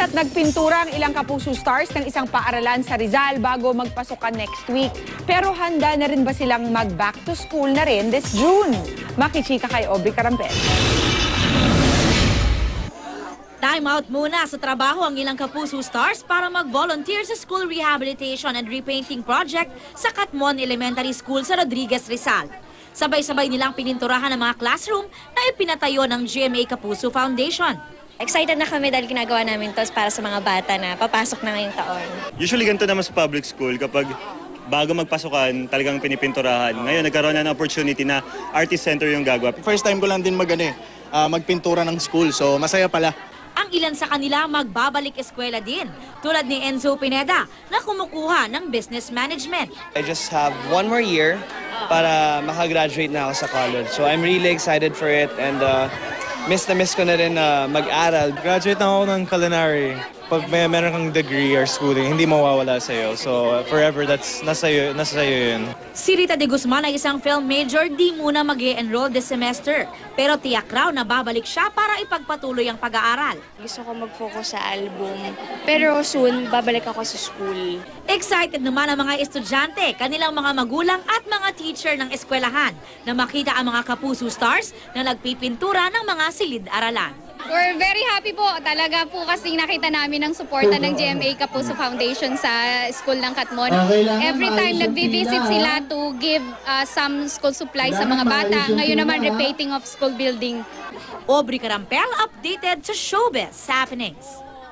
at nagpintura ang ilang Kapuso Stars ng isang paaralan sa Rizal bago magpasukan next week. Pero handa na rin ba silang mag-back to school na rin this June? Makichika kay Aubrey Carampel. Time out muna sa trabaho ang ilang Kapuso Stars para mag-volunteer sa school rehabilitation and repainting project sa Katmon Elementary School sa Rodriguez, Rizal. Sabay-sabay nilang pininturahan ang mga classroom na ipinatayo ng GMA Kapuso Foundation. Excited na kami dahil ginagawa namin to para sa mga bata na papasok na ngayong taon. Usually ganito naman sa public school kapag bago magpasukan talagang pinipinturahan. Ngayon nagkaroon na ng opportunity na artist center yung gagawa. First time ko lang din magpintura ng school, so masaya pala. Ang ilan sa kanila magbabalik eskwela din, tulad ni Enzo Pineda na kumukuha ng business management. I just have one more year para makagraduate na ako sa college. So I'm really excited for it and miss ko na rin mag-aral. Graduate na ako ng culinary. Pag meron kang degree or schooling, hindi mawawala sa'yo. So forever, nasa sa'yo yun. Si Rita de Guzman ay isang film major, di muna mag-e-enroll this semester. Pero tiyak raw na babalik siya para ipagpatuloy ang pag-aaral. Gusto ko mag-focus sa album, pero soon babalik ako sa school. Excited naman ang mga estudyante, kanilang mga magulang at mga teacher ng eskwelahan na makita ang mga Kapuso Stars na nagpipintura ng mga silid-aralan. We're very happy po. Talaga po kasi nakita namin ang suporta ng GMA Kapuso Foundation sa school ng Katmon. Every time nagvi-visit sila to give some school supplies sa mga bata. Ngayon naman repainting of school building. Aubrey Carampel updated sa Showbiz Happenings.